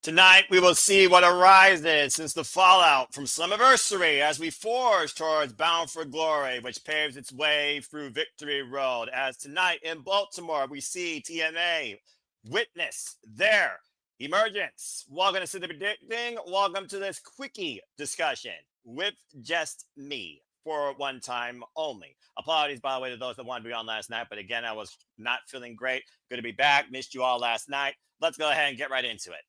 Tonight, we will see what arises since the fallout from Slammiversary as we forge towards Bound for Glory, which paves its way through Victory Road. As tonight in Baltimore, we see TNA witness their emergence. Welcome to Sit Predicting. Welcome to this quickie discussion with just me for one time only. Apologies, by the way, to those that wanted to be on last night, but again, I was not feeling great. Good to be back. Missed you all last night. Let's go ahead and get right into it.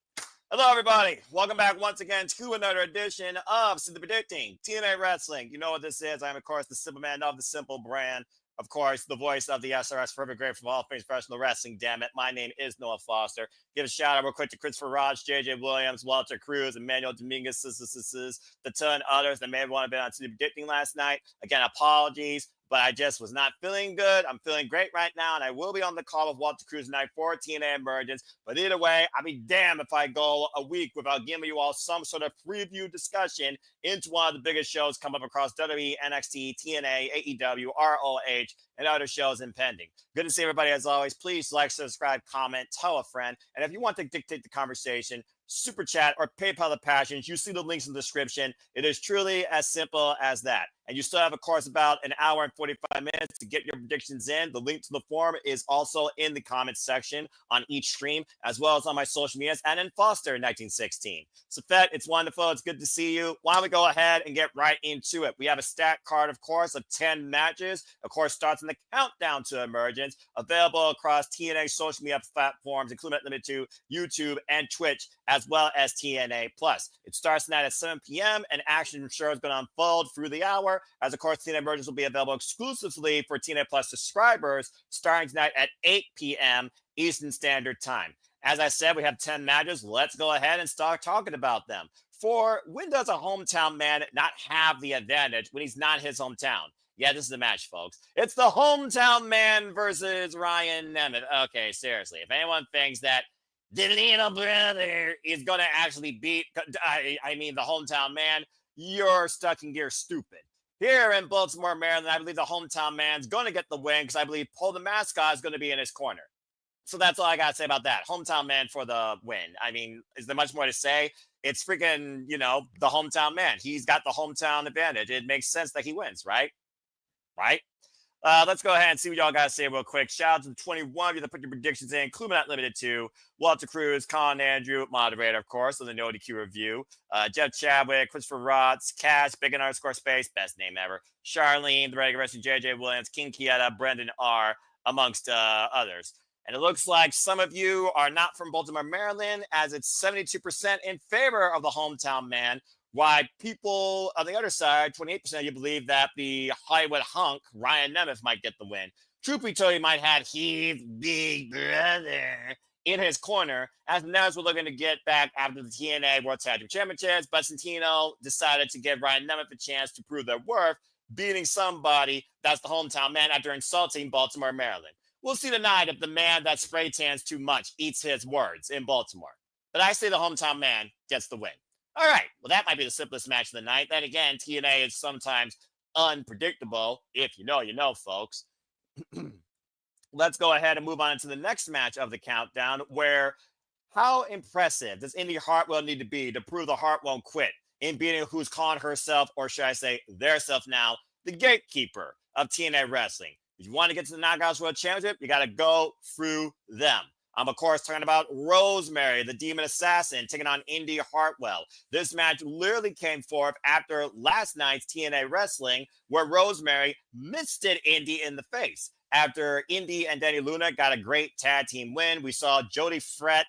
Hello, everybody. Welcome back once again to another edition of Sit Predicting TNA Wrestling. You know what this is. I'm, of course, the simple man of the simple brand. Of course, the voice of the SRS Forever Grateful for all things professional wrestling. Damn it. My name is Noah Foster. Give a shout out real quick to Christopher Raj, JJ Williams, Walter Cruz, Emmanuel Dominguez, the ton others that may have wanted to be on Sit Predicting last night. Again, apologies, but I just was not feeling good. I'm feeling great right now, and I will be on the call with Walter Cruz tonight for TNA Emergence. But either way, I'll be damned if I go a week without giving you all some sort of preview discussion into one of the biggest shows come up across WWE, NXT, TNA, AEW, ROH, and other shows impending. Good to see everybody as always. Please like, subscribe, comment, tell a friend. And if you want to dictate the conversation, Super Chat or PayPal the Passions, you see the links in the description. It is truly as simple as that. And you still have, of course, about an hour and 45 minutes to get your predictions in. The link to the form is also in the comments section on each stream, as well as on my social medias and in Foster 1916. So, Fed, it's wonderful. It's good to see you. Why don't we go ahead and get right into it? We have a stat card, of course, of 10 matches. Of course, starts in the countdown to Emergence, available across TNA social media platforms, including limited to YouTube and Twitch, as well as TNA Plus. It starts tonight at 7 p.m. and action, I'm sure, is going to unfold through the hour. As of course, TNA Emergence will be available exclusively for TNA Plus subscribers starting tonight at 8 p.m. Eastern Standard Time. As I said, we have 10 matches. Let's go ahead and start talking about them. For when does a hometown man not have the advantage when he's not his hometown? Yeah, this is the match, folks. It's the hometown man versus Ryan Nemeth. Okay, seriously. If anyone thinks that the little brother is going to actually beat, I mean, the hometown man, you're stuck in gear stupid. Here in Baltimore, Maryland, I believe the hometown man's going to get the win because I believe Paul the mascot is going to be in his corner. So that's all I got to say about that. Hometown man for the win. I mean, is there much more to say? It's freaking, the hometown man. He's got the hometown advantage. It makes sense that he wins, right? Right? Let's go ahead and see what y'all got to say real quick. Shout out to the 21 of you that put your predictions in, including not limited to Walter Cruz, Colin Andrew, moderator, of course, of the No DQ review, Jeff Chadwick, Christopher Rotz, Cash, Big _ Space, best name ever, Charlene, the regular wrestler, JJ Williams, King Kieta, Brendan R., amongst others. And it looks like some of you are not from Baltimore, Maryland, as it's 72% in favor of the hometown man. Why people on the other side, 28% of you believe that the Hollywood hunk, Ryan Nemeth, might get the win. Truth be told, he might have his big brother in his corner, as Nemeth were looking to get back after the TNA World Tag Team Championships, but Santino decided to give Ryan Nemeth a chance to prove their worth, beating somebody that's the hometown man after insulting Baltimore, Maryland. We'll see tonight if the man that spray tans too much eats his words in Baltimore. But I say the hometown man gets the win. All right, well, that might be the simplest match of the night. Then again, TNA is sometimes unpredictable. If you know, folks. Let's go ahead and move on to the next match of the countdown, where how impressive does Indy Hartwell need to be to prove the Heart won't quit in beating who's calling herself, or should I say their self now, the gatekeeper of TNA Wrestling. If you want to get to the Knockouts World Championship, you got to go through them. I'm, of course, talking about Rosemary, the Demon Assassin, taking on Indy Hartwell. This match literally came forth after last night's TNA Wrestling, where Rosemary misted Indy in the face. After Indy and Danny Luna got a great tag team win, we saw Jody Fret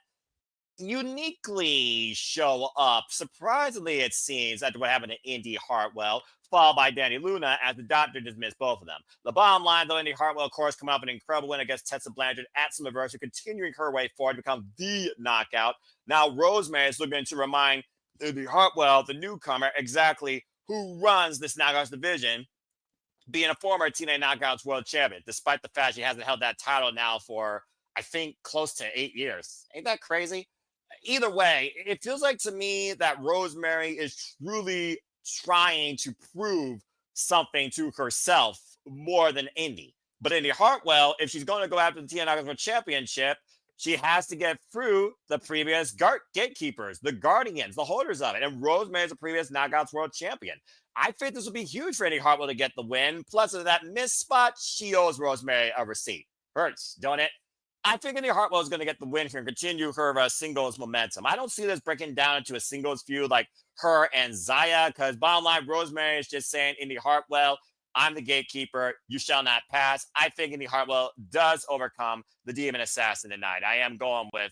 uniquely show up, surprisingly it seems, after what happened to Indy Hartwell, followed by Danny Luna as the doctor dismissed both of them. The bottom line, though, Indy Hartwell, of course, coming up an incredible win against Tessa Blanchard at Slammiversary, continuing her way forward to become the knockout. Now Rosemary is looking to remind Indy Hartwell, the newcomer, exactly who runs this Knockouts division, being a former TNA Knockouts World Champion, despite the fact she hasn't held that title now for, I think, close to 8 years. Ain't that crazy? Either way, it feels like to me that Rosemary is truly trying to prove something to herself more than Indy. But Indy Hartwell, if she's going to go after the TNA Knockouts World Championship, She has to get through the previous gatekeepers, the guardians, the holders of it. And Rosemary is a previous Knockouts World Champion. I think this would be huge for Indy Hartwell to get the win. Plus, of that missed spot, she owes Rosemary a receipt. Hurts, don't it? I think Indy Hartwell is going to get the win here and continue her singles momentum. I don't see this breaking down into a singles feud like her and Zaya, because bottom line, Rosemary is just saying, Indy Hartwell, I'm the gatekeeper. You shall not pass. I think Indy Hartwell does overcome the Demon Assassin tonight. I am going with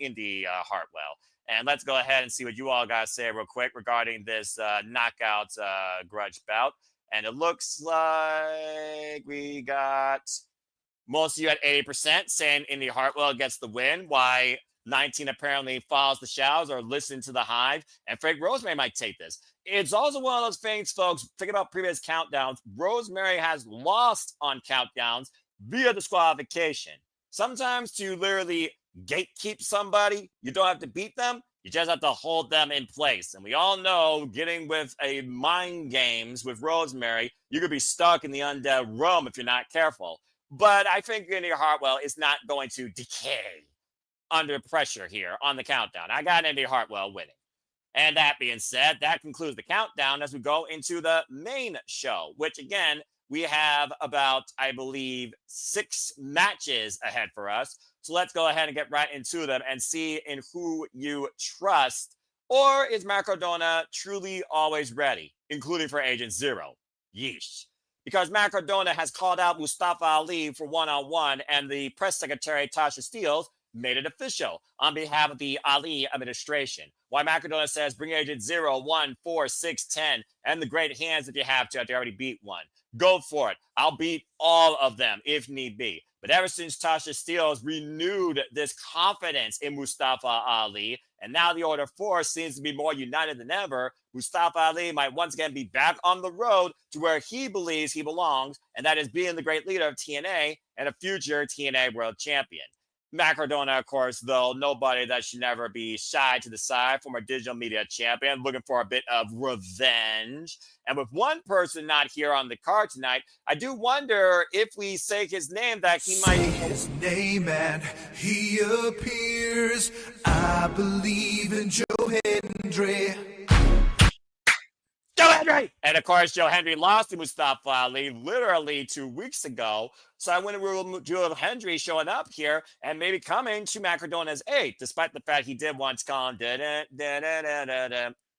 Indy Hartwell. And let's go ahead and see what you all got to say real quick regarding this knockout grudge bout. And it looks like we got most of you at 80% saying Indy Hartwell gets the win. Why 19 apparently follows the shadows or listen to the hive. And Frank Rosemary might take this. It's also one of those things, folks, think about previous countdowns. Rosemary has lost on countdowns via disqualification. Sometimes to literally gatekeep somebody, you don't have to beat them. You just have to hold them in place. And we all know getting with a mind games with Rosemary, you could be stuck in the undead realm if you're not careful. But I think Indy Hartwell is not going to decay under pressure here on the countdown. I got Indy Hartwell winning. And that being said, that concludes the countdown as we go into the main show, which again, we have about, I believe, 6 matches ahead for us. So let's go ahead and get right into them and see in who you trust. Or is Matt Cardona truly always ready, including for Agent Zero? Yeesh. Because Matt Cardona has called out Mustafa Ali for one-on-one, and the press secretary, Tasha Steele, made it official on behalf of the Ali administration. Why Matt Cardona says, bring Agent 0, 1, 4, 6, 10, and the great hands if you have to already beat one. Go for it. I'll beat all of them if need be. But ever since Tasha Steele renewed this confidence in Mustafa Ali, and now the Order 4 seems to be more united than ever, Mustafa Ali might once again be back on the road to where he believes he belongs, and that is being the great leader of TNA and a future TNA World Champion. Matt Cardona, of course, though, nobody that should never be shy to the side, former digital media champion, looking for a bit of revenge. And with one person not here on the card tonight, I do wonder if we say his name that he might... Say his name and he appears. I believe in Joe Hendry. Joe Hendry! And of course, Joe Hendry lost to Mustafa Ali literally 2 weeks ago. So I wonder with Joe Hendry showing up here and maybe coming to Matt Cardona's aid, despite the fact he did once call him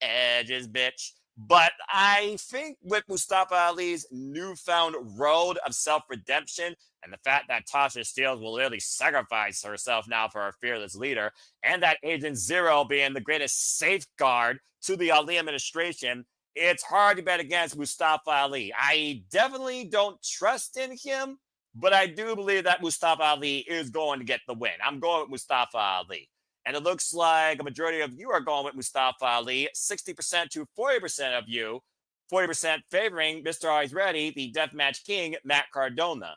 Edges, bitch. But I think with Mustafa Ali's newfound road of self-redemption and the fact that Tasha Steele will literally sacrifice herself now for her fearless leader, and that Agent Zero being the greatest safeguard to the Ali administration, it's hard to bet against Mustafa Ali. I definitely don't trust in him, but I do believe that Mustafa Ali is going to get the win. I'm going with Mustafa Ali. And it looks like a majority of you are going with Mustafa Ali, 60% to 40% of you, 40% favoring Mr. Always Ready, the Deathmatch King, Matt Cardona.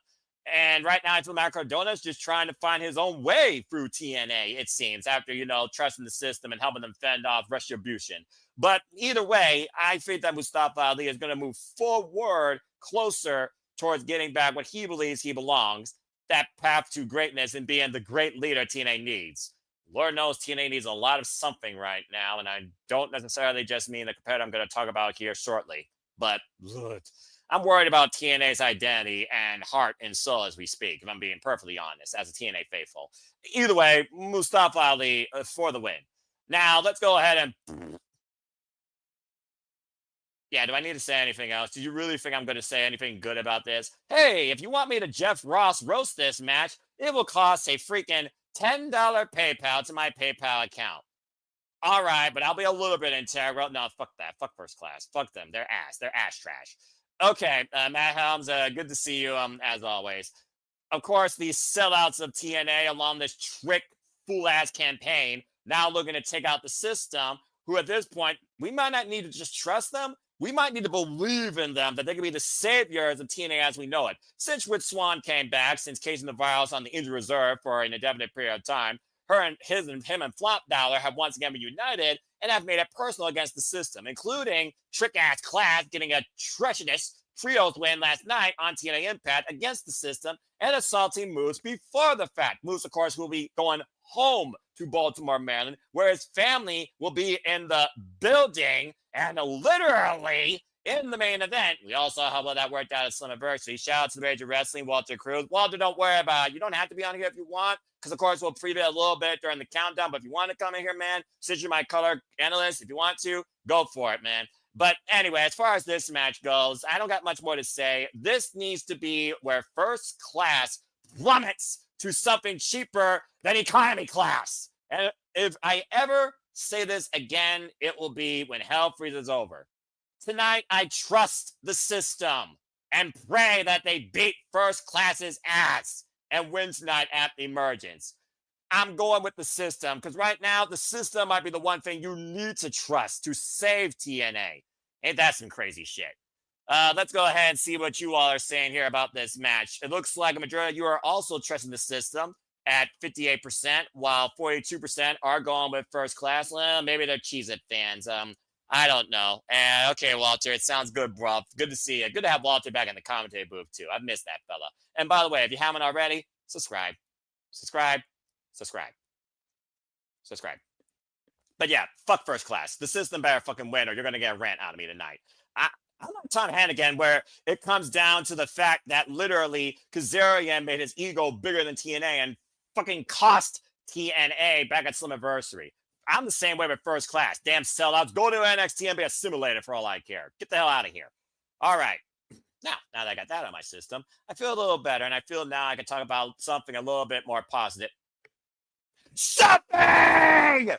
And right now, I feel Matt Cardona is just trying to find his own way through TNA, it seems, after, trusting the system and helping them fend off retribution. But either way, I think that Mustafa Ali is going to move forward closer towards getting back what he believes he belongs, that path to greatness and being the great leader TNA needs. Lord knows TNA needs a lot of something right now, and I don't necessarily just mean the competitor I'm going to talk about here shortly. But I'm worried about TNA's identity and heart and soul as we speak, if I'm being perfectly honest, as a TNA faithful. Either way, Mustafa Ali for the win. Now, let's go ahead and... Yeah, do I need to say anything else? Do you really think I'm going to say anything good about this? Hey, if you want me to Jeff Ross roast this match, it will cost a freaking $10 PayPal to my PayPal account. All right, but I'll be a little bit integral. No, fuck that. Fuck First Class. Fuck them. They're ass. They're ass trash. Okay, Matt Helms, good to see you, as always. Of course, these sellouts of TNA along this trick fool-ass campaign, now looking to take out the system, who at this point, we might not need to just trust them. We might need to believe in them, that they can be the saviors of TNA as we know it. Since Rich Swann came back, since casing the virus on the injury reserve for an indefinite period of time, him and Flop Dollar have once again been united and have made it personal against the system, including trick-ass Class getting a treacherous trios win last night on TNA Impact against the System and assaulting Moose before the fact. Moose, of course, will be going home to Baltimore, Maryland, where his family will be in the building and literally in the main event. We all saw how well that worked out at Slammiversary. Shout out to the Rage of Wrestling, Walter Cruz. Walter, don't worry about it. You don't have to be on here if you want, because of course we'll preview a little bit during the countdown. But if you want to come in here, man, since you're my color analyst, if you want to, go for it, man. But anyway, as far as this match goes, I don't got much more to say. This needs to be where first class plummets to something cheaper than economy class. And if I ever say this again, it will be when hell freezes over. Tonight, I trust the System and pray that they beat first class's ass and win tonight at Emergence. I'm going with the System because right now, the System might be the one thing you need to trust to save TNA. Ain't that some crazy shit? Let's go ahead and see what you all are saying here about this match. It looks like a majority of you are also trusting the System at 58%, while 42% are going with first class. Well, maybe they're Cheez-It fans. I don't know. Okay, Walter, it sounds good, bro. Good to see you. Good to have Walter back in the commentary booth, too. I've missed that fella. And by the way, if you haven't already, subscribe. Subscribe. Subscribe. Subscribe. But yeah, fuck first class. The System better fucking win or you're going to get a rant out of me tonight. I'm like Tom Hannigan, where it comes down to the fact that literally Kazarian made his ego bigger than TNA and fucking cost TNA back at Slammiversary. I'm the same way with first class. Damn sellouts. Go to NXT and be a simulator for all I care. Get the hell out of here. All right. Now that I got that on my system, I feel a little better, and I feel now I can talk about something a little bit more positive. Something!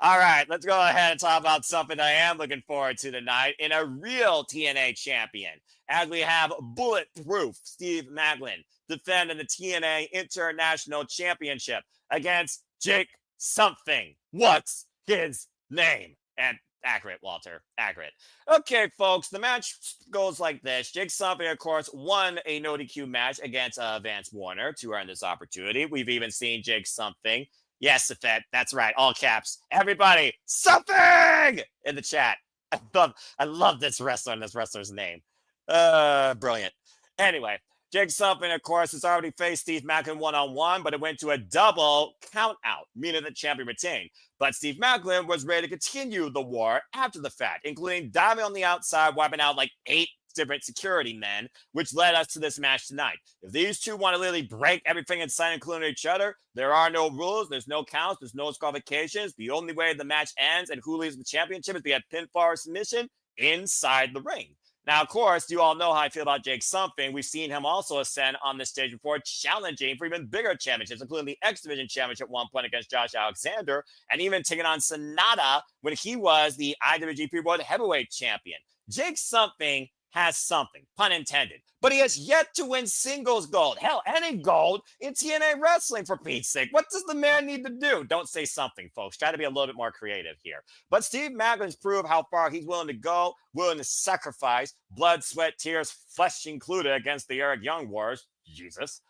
All right, let's go ahead and talk about something I am looking forward to tonight in a real TNA champion, as we have bulletproof Steve Maclin defending the TNA International Championship against Jake something. What's his name? And accurate, Walter. Accurate. Okay, folks, the match goes like this. Jake something, of course, won a no DQ match against Vance Warner to earn this opportunity. We've even seen Jake something. Yes, Safet, that's right. All caps. Everybody, something in the chat. I love this wrestler and this wrestler's name. Brilliant. Anyway, Jake something, of course, has already faced Steve Maclin one-on-one, but it went to a double count out, meaning the champion retained. But Steve Maclin was ready to continue the war after the fact, including diving on the outside, wiping out like 8 different security men, which led us to this match tonight. If these two want to literally break everything in sight, including each other, there are no rules, there's no counts, there's no disqualifications. The only way the match ends and who leaves the championship is via pinfall or submission inside the ring. Now, of course, you all know how I feel about Jake something. We've seen him also ascend on this stage before, challenging for even bigger championships, including the X Division Championship at one point against Josh Alexander, and even taking on Sonata when he was the IWGP World Heavyweight Champion. Jake something has something, pun intended, but he has yet to win singles gold. Hell, any gold in TNA wrestling, for Pete's sake. What does the man need to do? Don't say something, folks. Try to be a little bit more creative here. But Steve Maclin's proved how far he's willing to go, willing to sacrifice, blood, sweat, tears, flesh included, against the Eric Young Wars. Jesus.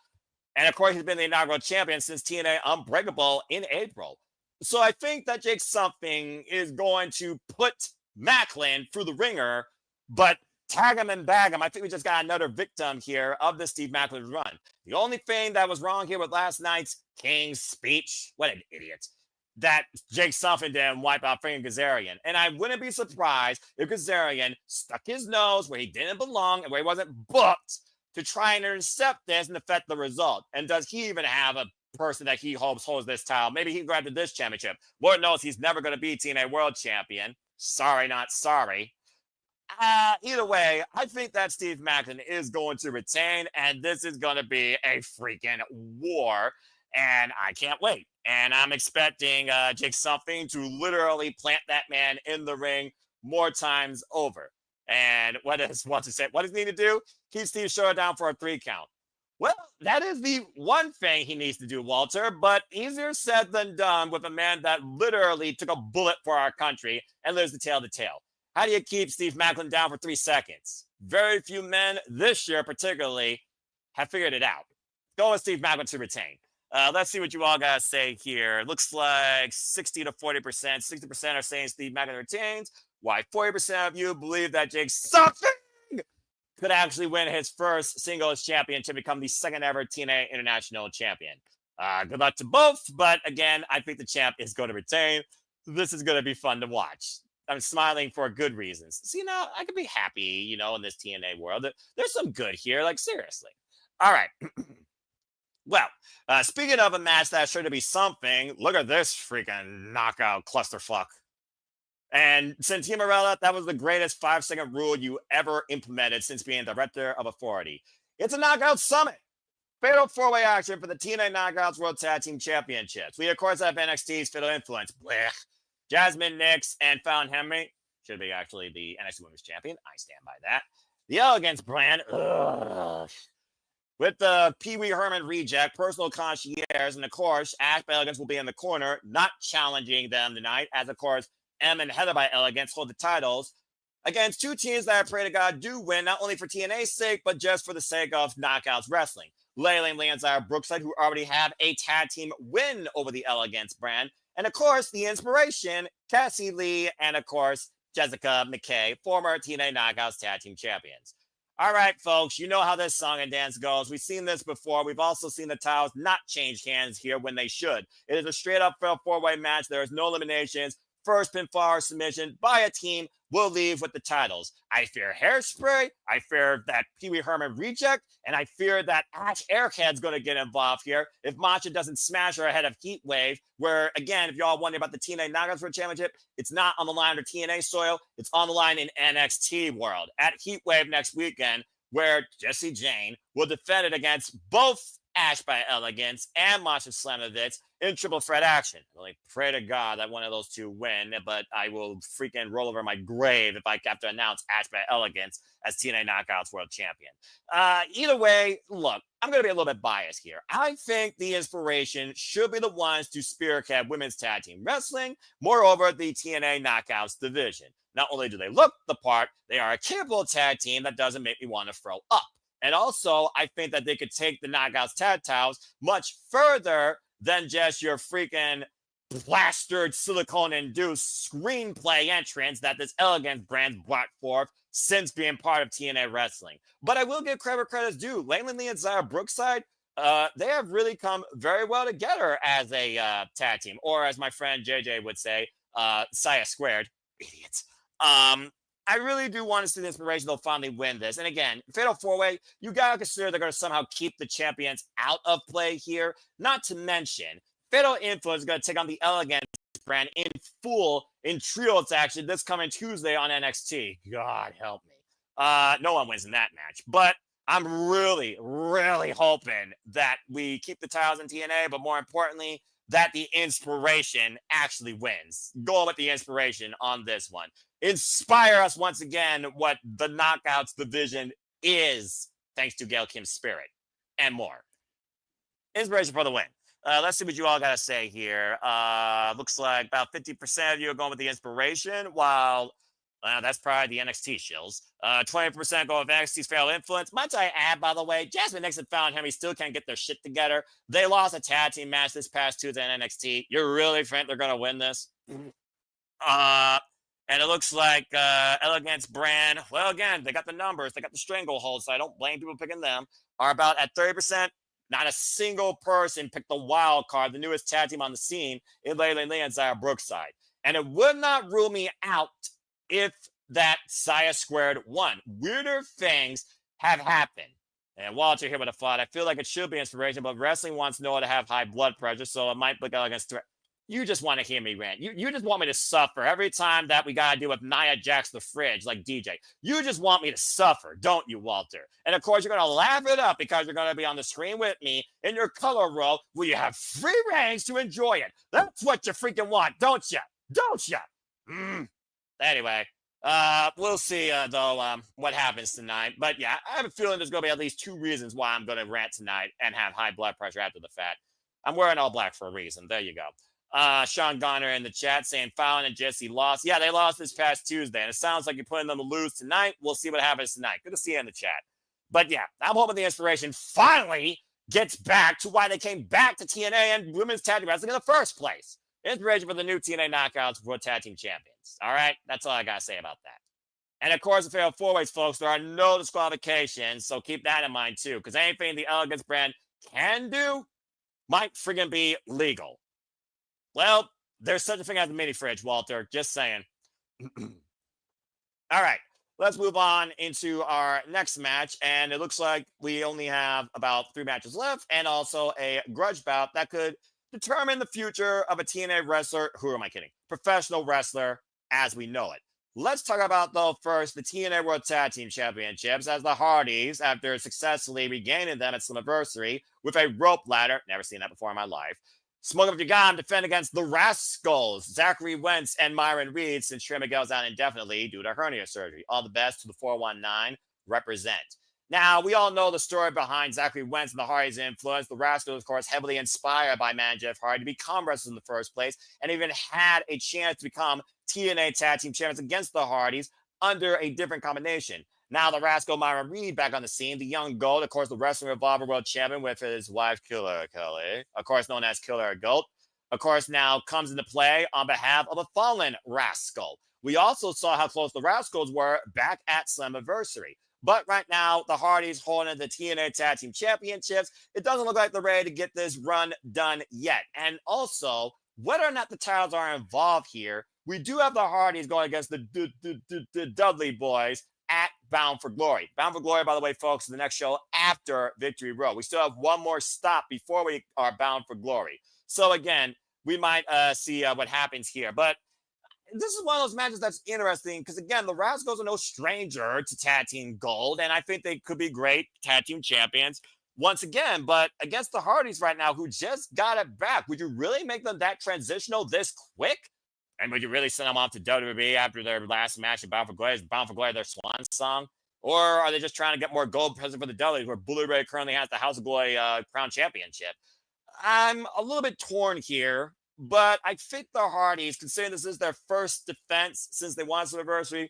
And of course, he's been the inaugural champion since TNA Unbreakable in April. So I think that Jake something is going to put Maclin through the ringer, but tag him and bag him. I think we just got another victim here of the Steve Maclin run. The only thing that was wrong here with last night's King's speech, what an idiot, that Jake something didn't wipe out freaking Kazarian. And I wouldn't be surprised if Kazarian stuck his nose where he didn't belong and where he wasn't booked to try and intercept this and affect the result. And does he even have a person that he hopes holds this title? Maybe he grabbed this championship. Lord knows he's never going to be TNA World Champion. Sorry, not sorry. Either way, I think that Steve Maclin is going to retain, and this is going to be a freaking war, and I can't wait. And I'm expecting Jake something to literally plant that man in the ring more times over. And what does he need to do? Keep Steve Shore down for a 3 count. Well, that is the one thing he needs to do, Walter, but easier said than done with a man that literally took a bullet for our country and lives to tell the tale. How do you keep Steve Maclin down for 3 seconds? Very few men this year particularly have figured it out. Go with Steve Maclin to retain. Let's see what you all got to say here. It looks like 60 to 40%. 60% are saying Steve Maclin retains, while 40% of you believe that Jake something could actually win his first singles championship, become the second ever TNA International Champion. Good luck to both, but again, I think the champ is going to retain. This is going to be fun to watch. I'm smiling for good reasons. So, I could be happy, in this TNA world. There's some good here, like seriously. All right. Well, speaking of a match that's sure to be something, look at this freaking knockout clusterfuck. And Santimorella, that was the greatest 5-second rule you ever implemented since being director of Authority. It's a knockout summit. Fatal 4-way action for the TNA Knockouts World Tag Team Championships. We, of course, have NXT's Fatal Influence. Blech. Jazmyn, Nix, and Fallon Henley. Should be actually the NXT Women's Champion. I stand by that. The Elegance brand. Ugh. With the Pee Wee Herman reject, personal concierge, and of course, Ash by Elegance will be in the corner, not challenging them tonight, as of course, Em and Heather by Elegance hold the titles against two teams that I pray to God do win, not only for TNA's sake, but just for the sake of Knockouts Wrestling. Layla and Brookside, who already have a tag team win over the Elegance brand, and of course, the IInspiration, Cassie Lee, and of course, Jessica McKay, former TNA Knockouts Tag Team Champions. All right, folks, you know how this song and dance goes. We've seen this before. We've also seen the titles not change hands here when they should. It is a straight-up 4-way match. There is no eliminations. First pinfall or submission by a team will leave with the titles. I fear Hairspray. I fear that Pee Wee Herman reject. And I fear that Ash Airhead's going to get involved here if Masha doesn't smash her ahead of Heatwave, where, again, if y'all wondering about the TNA Knockouts World Championship, it's not on the line under TNA soil. It's on the line in NXT world at Heatwave next weekend, where Jessie Jane will defend it against both Ash by Elegance and Masha Slamovitz in triple threat action. I only pray to God that one of those two win, but I will freaking roll over my grave if I have to announce Ash by Elegance as TNA Knockouts World Champion. Either way, look, I'm going to be a little bit biased here. I think the IInspiration should be the ones to spearhead women's tag team wrestling. Moreover, the TNA Knockouts division. Not only do they look the part, they are a capable tag team that doesn't make me want to throw up. And also, I think that they could take the Knockouts tag titles much further than just your freaking plastered silicone-induced screenplay entrance that this Elegance brand brought forth since being part of TNA Wrestling. But I will give credit's due. Layla Lee and Zara Brookside, they have really come very well together as a tag team. Or as my friend JJ would say, Saya Squared. Idiots. I really do want to see the IInspiration they'll finally win this. And again, Fatal 4-Way, you got to consider they're going to somehow keep the champions out of play here. Not to mention, Fatal Influence is going to take on the Elegance brand in full in trios action this coming Tuesday on NXT. God help me. No one wins in that match. But I'm really, really hoping that we keep the titles in TNA, but more importantly, that the IInspiration actually wins. Go with the IInspiration on this one. Inspire us once again what the Knockouts division is, thanks to Gail Kim's spirit and more. IInspiration for the win. Let's see what you all got to say here. Looks like about 50% of you are going with the IInspiration, while that's probably the NXT shills. 20% go with NXT's Fatal Influence. Might I add, by the way, Jazmyn, Nix, and Fallon Henley still can't get their shit together. They lost a tag team match this past Tuesday in NXT. You really think they're going to win this? And it looks like Elegance brand, well, again, they got the numbers. They got the stranglehold, so I don't blame people picking them, are about at 30%. Not a single person picked the wild card, the newest tag team on the scene, in Layla Lee and Zaya Brookside. And it would not rule me out if that Saya Squared won. Weirder things have happened. And Walter here with a thought. I feel like it should be IInspiration, but wrestling wants Noah to have high blood pressure, so it might look Elegance threat. You just want to hear me rant. You just want me to suffer every time that we got to do with Nia Jax the Fridge, like DJ. You just want me to suffer, don't you, Walter? And of course, you're going to laugh it up because you're going to be on the screen with me in your color roll where you have free range to enjoy it. That's what you freaking want, don't you? Don't you? Anyway, we'll see, though, what happens tonight. But yeah, I have a feeling there's going to be at least two reasons why I'm going to rant tonight and have high blood pressure after the fact. I'm wearing all black for a reason. There you go. Sean Garner in the chat saying Fallon and Jesse lost. Yeah, they lost this past Tuesday, and it sounds like you're putting them to lose tonight. We'll see what happens tonight. Good to see you in the chat. But yeah, I'm hoping the IInspiration finally gets back to why they came back to TNA and women's tag team wrestling in the first place. IInspiration for the new TNA Knockouts World Tag Team Champions. All right, that's all I got to say about that. And of course, the fatal four-ways, folks, there are no disqualifications, so keep that in mind too, because anything the Elegance brand can do might friggin' be legal. Well, there's such a thing as a mini fridge, Walter. Just saying. All right, let's move on into our next match. And it looks like we only have about 3 matches left and also a grudge bout that could determine the future of a TNA wrestler. Who am I kidding? Professional wrestler as we know it. Let's talk about, though, first the TNA World Tag Team Championships, as the Hardys, after successfully regaining them at Slammiversary with a rope ladder, never seen that before in my life, Smoke Up Your Gum defend against the Rascalz, Zachary Wentz, and Myron Reed, since Trey Miguel's out indefinitely due to hernia surgery. All the best to the 419. Represent. Now, we all know the story behind Zachary Wentz and the Hardys' influence. The Rascalz, of course, heavily inspired by man Jeff Hardy to become wrestlers in the first place, and even had a chance to become TNA Tag Team Champions against the Hardys under a different combination. Now, the Rascal Myron Reed back on the scene, the young goat, of course, the Wrestling Revolver World Champion with his wife, Killer Kelly, of course, known as Killer Goat, of course, now comes into play on behalf of a fallen Rascal. We also saw how close the Rascals were back at Slammiversary. But right now, the Hardys holding the TNA Tag Team Championships. It doesn't look like they're ready to get this run done yet. And also, whether or not the titles are involved here, we do have the Hardys going against the Dudley Boys at Bound for Glory. Bound for Glory, by the way, folks, is the next show after Victory Road. We still have one more stop before we are Bound for Glory. So again, we might see what happens here. But this is one of those matches that's interesting because, again, the Rascals are no stranger to tag team gold, and I think they could be great tag team champions once again. But against the Hardys right now, who just got it back, would you really make them that transitional this quick? And would you really send them off to WWE after their last match at Bound for Glory? Is Bound for Glory their swan song? Or are they just trying to get more gold present for the Dudleys, where Bully Ray currently has the House of Glory Crown Championship? I'm a little bit torn here, but I think the Hardys, considering this is their first defense since they won Slammiversary,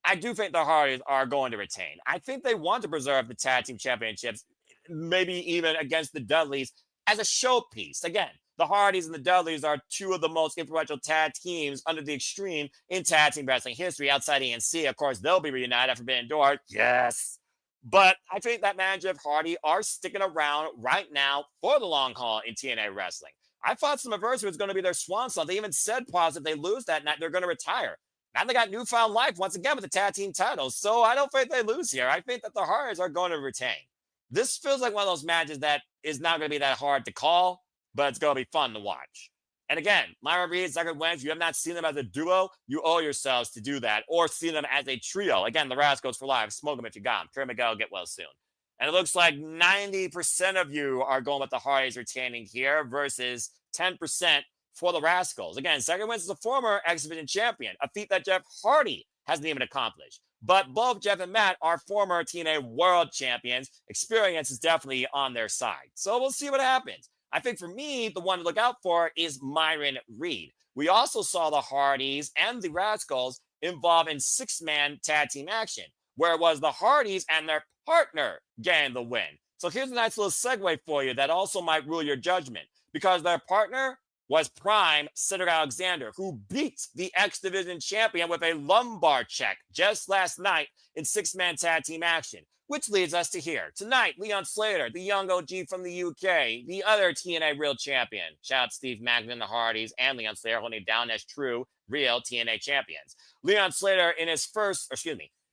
I do think the Hardys are going to retain. I think they want to preserve the Tag Team Championships, maybe even against the Dudleys, as a showpiece. Again, the Hardys and the Dudleys are two of the most influential tag teams under the Extreme in tag team wrestling history outside ENC. Of course, they'll be reunited after Forbidden Door. Yes. But I think that man Jeff Hardy are sticking around right now for the long haul in TNA wrestling. I thought Slammiversary was going to be their swan song. They even said, pause, if they lose that night, they're going to retire. Now they got newfound life once again with the tag team titles. So I don't think they lose here. I think that the Hardys are going to retain. This feels like one of those matches that is not going to be that hard to call, but it's going to be fun to watch. And again, Myron Reed, Zachary Wentz, you have not seen them as a duo, you owe yourselves to do that, or see them as a trio. Again, the Rascals for life. Smoke them if you got them. Trey Miguel, get well soon. And it looks like 90% of you are going with the Hardys retaining here versus 10% for the Rascals. Again, Zachary Wentz is a former X-Division champion, a feat that Jeff Hardy hasn't even accomplished. But both Jeff and Matt are former TNA World Champions. Experience is definitely on their side. So we'll see what happens. I think for me, the one to look out for is Myron Reed. We also saw the Hardys and the Rascals involved in six-man tag team action, where it was the Hardys and their partner getting the win. So here's a nice little segue for you that also might rule your judgment, because their partner was Prime Cedric Alexander, who beat the X-Division champion with a lumbar check just last night in six-man tag team action. Which leads us to here. Tonight, Leon Slater, the young OG from the UK, the other TNA Real Champion. Shout out Steve Maclin, the Hardys, and Leon Slater holding it down as true, real TNA champions. Leon Slater in his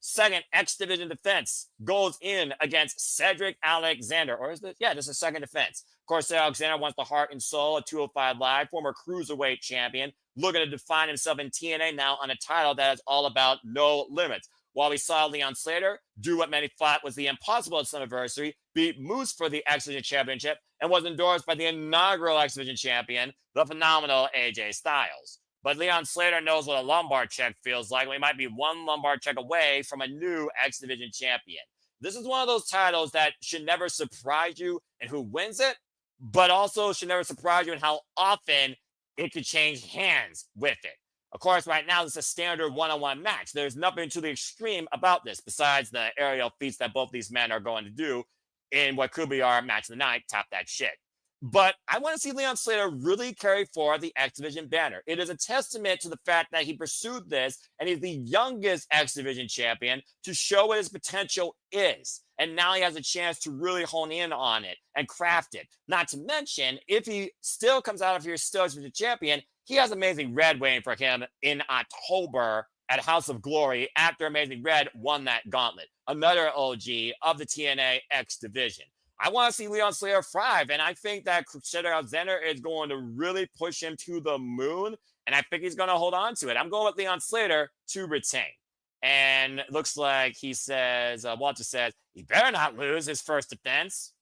second X Division defense goes in against Cedric Alexander. Or is this? Yeah, this is second defense. Of course, Alexander wants the heart and soul of 205 Live, former Cruiserweight champion, looking to define himself in TNA now on a title that is all about no limits. While we saw Leon Slater do what many thought was the impossible at Slammiversary, beat Moose for the X Division Championship, and was endorsed by the inaugural X Division Champion, the phenomenal AJ Styles. But Leon Slater knows what a lumbar check feels like. We might be one lumbar check away from a new X Division Champion. This is one of those titles that should never surprise you in who wins it, but also should never surprise you in how often it could change hands with it. Of course, right now, it's a standard one-on-one match. There's nothing to the extreme about this besides the aerial feats that both these men are going to do in what could be our match of the night, Top That Shit. But I want to see Leon Slater really carry forward the X Division banner. It is a testament to the fact that he pursued this and he's the youngest X Division champion to show what his potential is. And now he has a chance to really hone in on it and craft it. Not to mention, if he still comes out of here still as a champion, he has Amazing Red waiting for him in October at House of Glory after Amazing Red won that gauntlet. Another OG of the TNA X Division. I want to see Leon Slater thrive, and I think that Cedric Alexander is going to really push him to the moon, and I think he's going to hold on to it. I'm going with Leon Slater to retain. And it looks like he says, Walter says, he better not lose his first defense.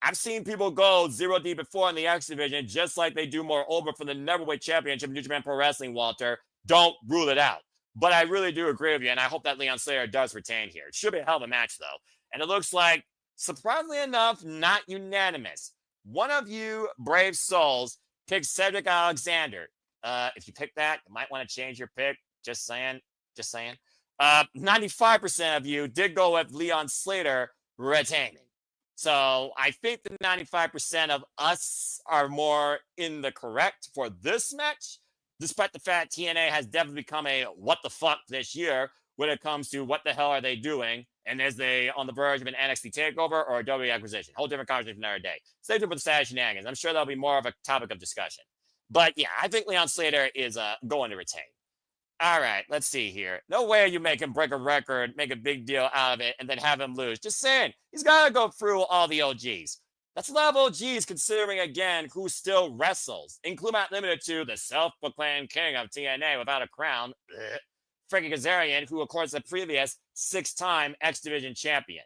I've seen people go 0-deep before in the X Division, just like they do moreover for the Neverweight Championship in New Japan Pro Wrestling, Walter. Don't rule it out. But I really do agree with you, and I hope that Leon Slater does retain here. It should be a hell of a match, though. And it looks like, surprisingly enough, not unanimous. One of you brave souls picked Cedric Alexander. If you pick that, you might want to change your pick. Just saying. 95% of you did go with Leon Slater retaining. So I think the 95% of us are more in the correct for this match, despite the fact TNA has definitely become a what the fuck this year when it comes to what the hell are they doing, and is they on the verge of an NXT takeover or a WWE acquisition? Whole different conversation for another day. Stay tuned for the status shenanigans. I'm sure that'll be more of a topic of discussion. But yeah, I think Leon Slater is going to retain. All right, let's see here. No way you make him break a record, make a big deal out of it, and then have him lose. Just saying, he's got to go through all the OGs. That's a lot of OGs considering, again, who still wrestles. Include not limited to the self-proclaimed king of TNA without a crown, Frankie Kazarian, who, of course, is the previous 6-time X Division champion.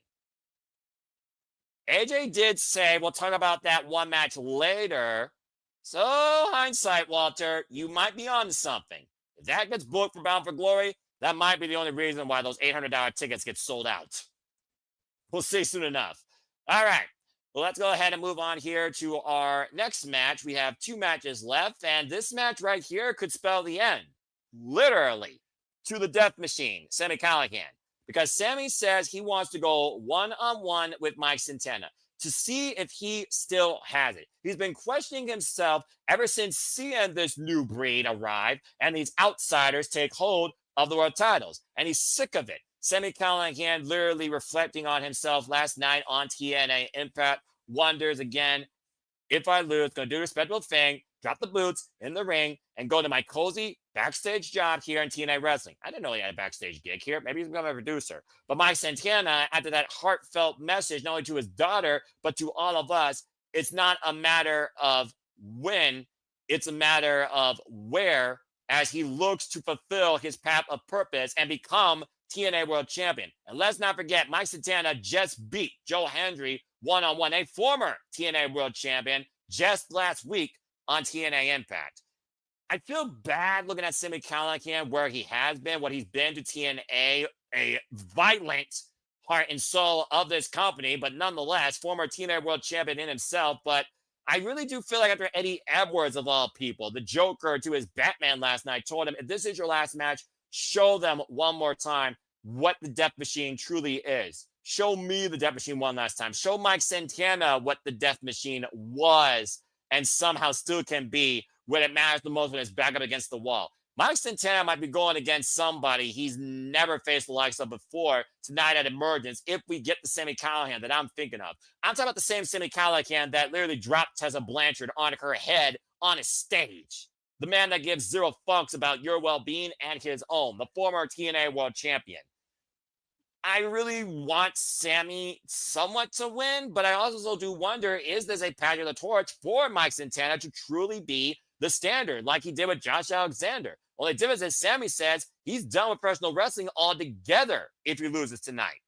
AJ did say, we'll talk about that one match later. So, hindsight, Walter, you might be on to something. If that gets booked for Bound for Glory, that might be the only reason why those $800 tickets get sold out. We'll see soon enough. All right. Well, let's go ahead and move on here to our next match. We have 2 matches left, and this match right here could spell the end, literally, to the Death Machine, Sami Callihan, because Sami says he wants to go one-on-one with Mike Santana to see if he still has it. He's been questioning himself ever since seeing this new breed arrive and these outsiders take hold of the world titles, and he's sick of it. Sami Callihan literally reflecting on himself last night on TNA Impact, wonders again, if I lose, gonna do a respectable thing, drop the boots in the ring, and go to my cozy backstage job here in TNA Wrestling. I didn't know he had a backstage gig here. Maybe he's becoming a producer. But Mike Santana, after that heartfelt message, not only to his daughter, but to all of us, it's not a matter of when, it's a matter of where, as he looks to fulfill his path of purpose and become TNA World Champion. And let's not forget, Mike Santana just beat Joe Hendry one-on-one, a former TNA World Champion, just last week on TNA Impact. I feel bad looking at Sami Callihan, where he has been, what he's been to TNA, a violent heart and soul of this company, but nonetheless, former TNA World Champion in himself. But I really do feel like after Eddie Edwards, of all people, the Joker to his Batman last night, told him, if this is your last match, show them one more time what the Death Machine truly is. Show me the Death Machine one last time. Show Mike Santana what the Death Machine was and somehow still can be when it matters the most, when it's back up against the wall. Mike Santana might be going against somebody he's never faced the likes of before tonight at Emergence if we get the Sami Callihan that I'm thinking of. I'm talking about the same Sami Callihan that literally dropped Tessa Blanchard on her head on a stage. The man that gives zero fucks about your well-being and his own, the former TNA World Champion. I really want Sami somewhat to win, but I also do wonder, is this a pass of the torch for Mike Santana to truly be the standard, like he did with Josh Alexander? Only difference is Sami says he's done with professional wrestling altogether if he loses tonight.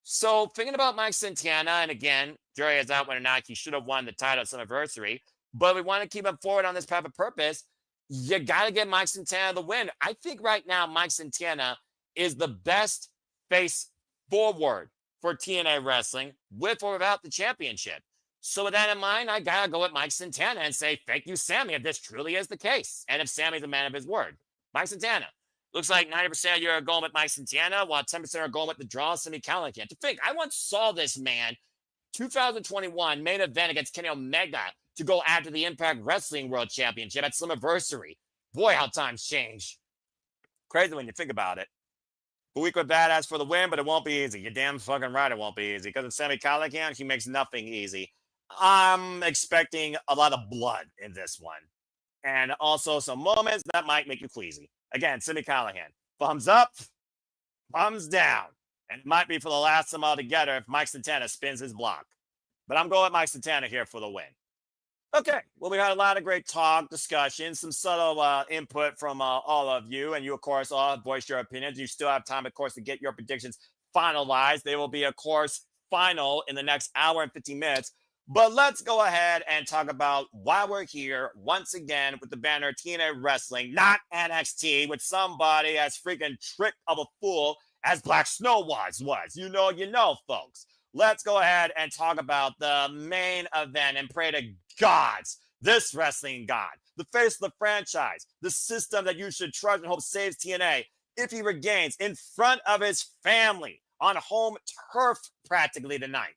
So thinking about Mike Santana, and again, jury is out whether or not he should have won the title at Slammiversary, but we want to keep him forward on this path of purpose. You got to get Mike Santana the win. I think right now Mike Santana is the best face forward for TNA Wrestling with or without the championship. So with that in mind, I got to go with Mike Santana and say, thank you, Sami, if this truly is the case. And if Sami's a man of his word. Mike Santana. Looks like 90% of you are going with Mike Santana, while 10% are going with the draw, Sami Callihan. To think, I once saw this man 2021 main event against Kenny Omega to go after the Impact Wrestling World Championship at Slammiversary. Boy, how times change. Crazy when you think about it. Buick Badass for the win, but it won't be easy. You're damn fucking right it won't be easy. Because of Sami Callihan, he makes nothing easy. I'm expecting a lot of blood in this one. And also some moments that might make you queasy. Again, Sami Callihan. Thumbs up, thumbs down. And it might be for the last time altogether if Mike Santana spins his block. But I'm going with Mike Santana here for the win. Okay, well, we had a lot of great talk, discussion, some subtle input from all of you. And you, of course, all voiced your opinions. You still have time, of course, to get your predictions finalized. They will be, of course, final in the next hour and 15 minutes. But let's go ahead and talk about why we're here once again with the banner TNA Wrestling, not NXT, with somebody as freaking trick of a fool as Black Snow was. You know, folks. Let's go ahead and talk about the main event and pray to gods, this wrestling god, the face of the franchise, the system that you should trust and hope saves TNA if he regains in front of his family on home turf practically tonight.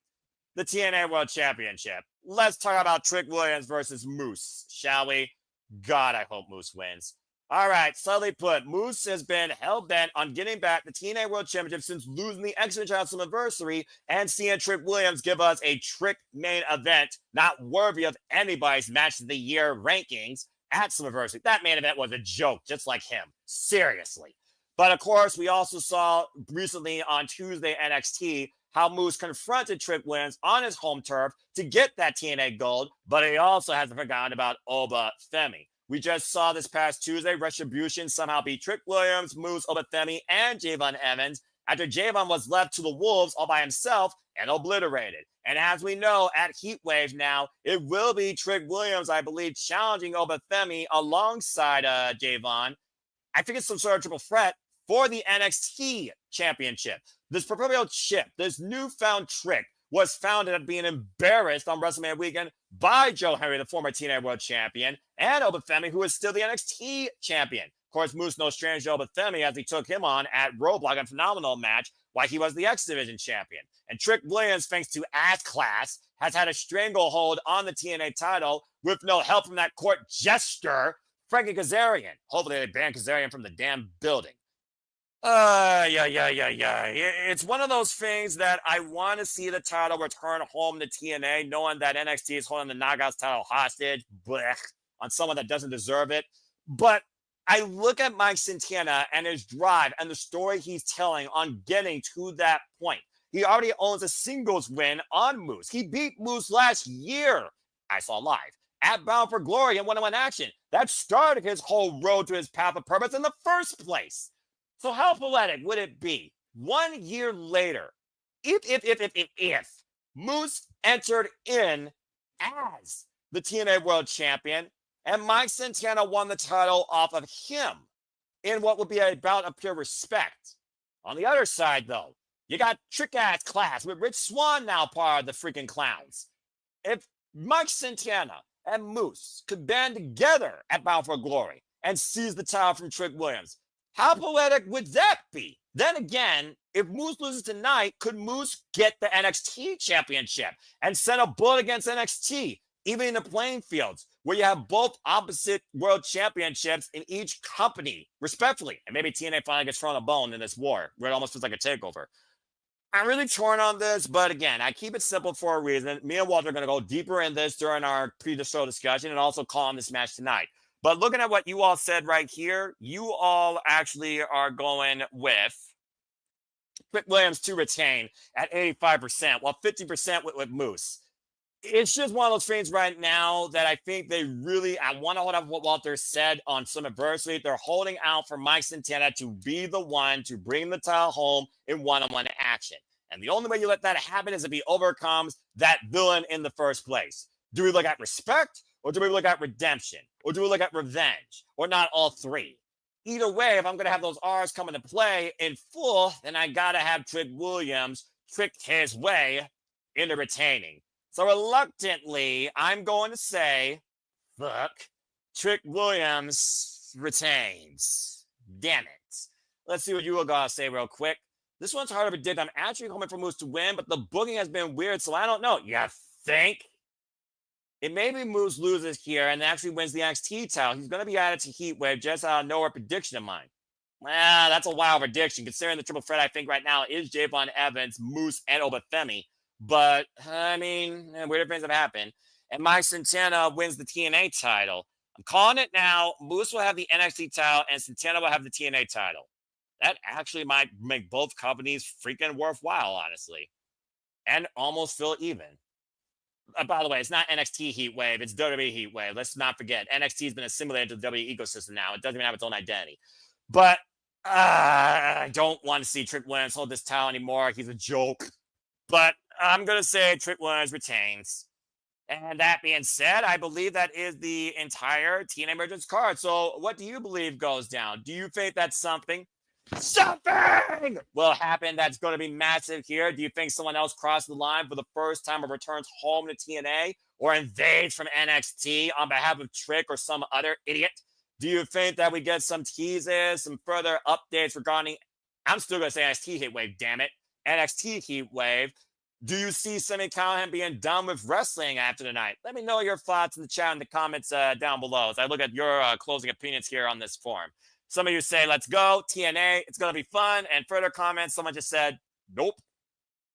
The TNA World Championship. Let's talk about Trick Williams versus Moose, shall we? God, I hope Moose wins. All right, subtly put, Moose has been hell-bent on getting back the TNA World Championship since losing the X-Men Championship anniversary and seeing Trick Williams give us a trick main event not worthy of anybody's Match of the Year rankings at Slammiversary. That main event was a joke, just like him. Seriously. But, of course, we also saw recently on Tuesday NXT how Moose confronted Trick Williams on his home turf to get that TNA gold, but he also hasn't forgotten about Oba Femi. We just saw this past Tuesday, Retribution somehow beat Trick Williams, Moose, Obafemi, and Javon Evans after Javon was left to the Wolves all by himself and obliterated. And as we know, at Heatwave now, it will be Trick Williams, I believe, challenging Obafemi alongside Javon. I think it's some sort of triple threat for the NXT Championship. This proverbial chip, this newfound trick, was found at being embarrassed on WrestleMania weekend by Joe Henry, the former TNA World Champion, and Obafemi, who is still the NXT Champion. Of course, Moose no stranger to Obafemi as he took him on at Roadblock, a phenomenal match, while he was the X Division Champion. And Trick Williams, thanks to Ass Class, has had a stranglehold on the TNA title with no help from that court jester, Frankie Kazarian. Hopefully they ban Kazarian from the damn building. It's one of those things that I want to see the title return home to TNA, knowing that NXT is holding the Knockouts title hostage, on someone that doesn't deserve it. But I look at Mike Santana and his drive and the story he's telling on getting to that point. He already owns a singles win on Moose. He beat Moose last year, I saw live, at Bound for Glory in one-on-one action. That started his whole road to his path of purpose in the first place. So how poetic would it be 1 year later if Moose entered in as the TNA World Champion and Mike Santana won the title off of him in what would be a bout of pure respect? On the other side, though, you got Trick-Ass Class with Rich Swann now part of the freaking Clowns. If Mike Santana and Moose could band together at Bound for Glory and seize the title from Trick Williams, how poetic would that be? Then again, if Moose loses tonight, could Moose get the NXT Championship and send a bullet against NXT, even in the playing fields, where you have both opposite world championships in each company, respectfully? And maybe TNA finally gets thrown a bone in this war, where it almost feels like a takeover. I'm really torn on this, but again, I keep it simple for a reason. Me and Walter are going to go deeper in this during our pre-show discussion and also call on this match tonight. But looking at what you all said right here, you all actually are going with Trick Williams to retain at 85%, while 50% with Moose. It's just one of those things right now that I think I want to hold up what Walter said on Slammiversary. They're holding out for Mike Santana to be the one to bring the title home in one-on-one action. And the only way you let that happen is if he overcomes that villain in the first place. Do we look at respect? Or do we look at redemption? Or do we look at revenge? Or not all three? Either way, if I'm going to have those R's come into play in full, then I got to have Trick Williams trick his way into retaining. So reluctantly, I'm going to say, fuck, Trick Williams retains. Damn it. Let's see what you all got to say real quick. This one's hard to predict. I'm actually hoping for Moose to win, but the booking has been weird, so I don't know. You think? It may be Moose loses here and actually wins the NXT title. He's going to be added to Heatwave just out of nowhere prediction of mine. Well, that's a wild prediction considering the triple threat I think right now is Javon Evans, Moose, and Obafemi. But, I mean, weird things have happened. And Mike Santana wins the TNA title. I'm calling it now. Moose will have the NXT title and Santana will have the TNA title. That actually might make both companies freaking worthwhile, honestly. And almost feel even. By the way, it's not NXT Heatwave. It's WWE Heatwave. Let's not forget. NXT has been assimilated to the WWE ecosystem now. It doesn't even have its own identity. But I don't want to see Trick Williams hold this title anymore. He's a joke. But I'm going to say Trick Williams retains. And that being said, I believe that is the entire TNA Emergence card. So what do you believe goes down? Do you think that something will happen that's going to be massive here? Do you think someone else crossed the line for the first time or returns home to TNA or invades from NXT on behalf of Trick or some other idiot? Do you think that we get some teases, some further updates regarding, I'm still going to say NXT Heatwave, damn it, NXT Heatwave? Do you see Sami Callihan being done with wrestling after tonight? Let me know your thoughts in the chat and the comments down below as I look at your closing opinions here on this forum. Some of you say, let's go, TNA, it's going to be fun. And further comments, someone just said, nope.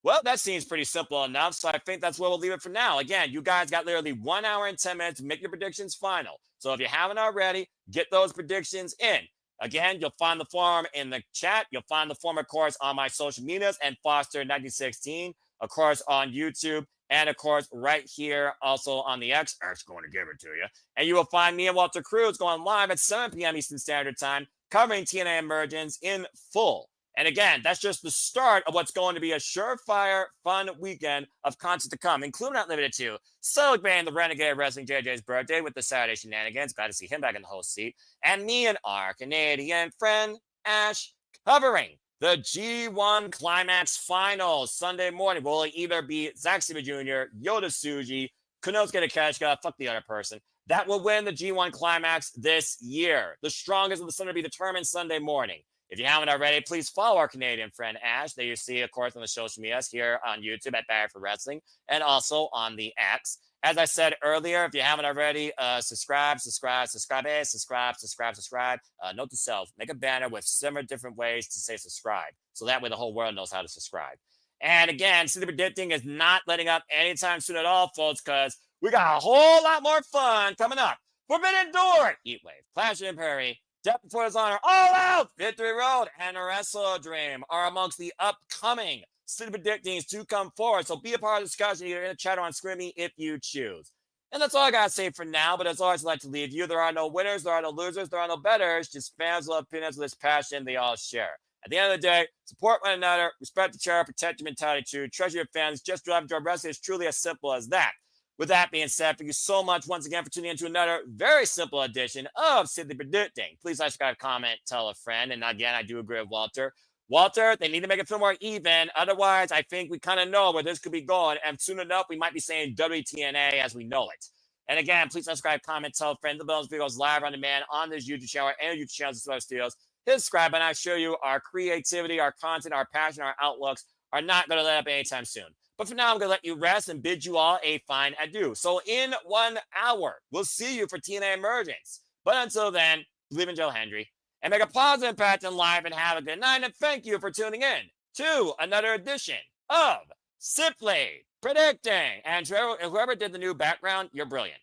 Well, that seems pretty simple enough, so I think that's where we'll leave it for now. Again, you guys got literally 1 hour and 10 minutes to make your predictions final. So if you haven't already, get those predictions in. Again, you'll find the forum in the chat. You'll find the forum, of course, on my social medias and Foster1916, of course, on YouTube. And, of course, right here also on the X. X going to give it to you. And you will find me and Walter Cruz going live at 7 p.m. Eastern Standard Time, covering TNA Emergence in full. And again, that's just the start of what's going to be a surefire, fun weekend of content to come, including not limited to celebrating the Renegade Wrestling JJ's birthday with the Saturday Shenanigans. Glad to see him back in the host seat. And me and our Canadian friend, Ash, covering the G1 Climax Finals Sunday morning. Will it either be Zack Sabre Jr., Yota Tsuji, Konosuke Takeshita, fuck the other person, that will win the G1 Climax this year. The strongest of the Sunday will be determined Sunday morning. If you haven't already, please follow our Canadian friend Ash that you see, of course, on the social medias here on YouTube at Barrier for Wrestling and also on the X. As I said earlier, if you haven't already, subscribe. Note to self, make a banner with 7 different ways to say subscribe. So that way the whole world knows how to subscribe. And again, City Predicting is not letting up anytime soon at all, folks, because we got a whole lot more fun coming up. Forbidden Door, Heatwave, Clash of Prairie, Death Before Dishonor, All Out, Victory Road, and Wrestle Dream are amongst the upcoming City Predictings to come forward. So be a part of the discussion either in the chat or on Screamy if you choose. And that's all I got to say for now. But as always, I'd like to leave you. There are no winners. There are no losers. There are no betters. Just fans with opinions with this passion they all share. At the end of the day, support one another, respect each other, protect your mentality too, treasure your fans, just drive enjoy wrestling. It's truly as simple as that. With that being said, thank you so much once again for tuning in to another very simple edition of City Predicting. Please like, subscribe, comment, tell a friend. And again, I do agree with Walter. Walter, they need to make it feel more even. Otherwise, I think we kind of know where this could be going. And soon enough, we might be saying WTNA as we know it. And again, please subscribe, comment, tell a friend. The bonus videos live on demand on this YouTube channel and YouTube channels as well as studios. Hit subscribe and I show you our creativity, our content, our passion, our outlooks are not going to let up anytime soon. But for now, I'm going to let you rest and bid you all a fine adieu. So in 1 hour, we'll see you for TNA Emergence. But until then, believe in Joe Hendry and make a positive impact in life and have a good night. And thank you for tuning in to another edition of Simply Predicting. And to whoever did the new background, you're brilliant.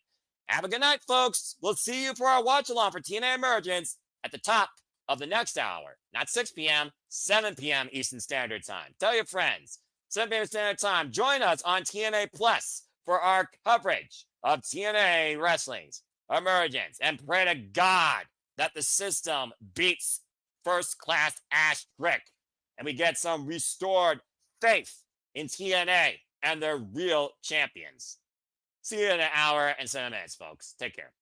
Have a good night, folks. We'll see you for our watch along for TNA Emergence at the top of the next hour. Not 6 p.m., 7 p.m. Eastern Standard Time. Tell your friends. 7 p.m. Standard Time. Join us on TNA Plus for our coverage of TNA Wrestling's Emergence. And pray to God that the system beats first-class Ash Trick and we get some restored faith in TNA and their real champions. See you in an hour and 7 minutes, folks. Take care.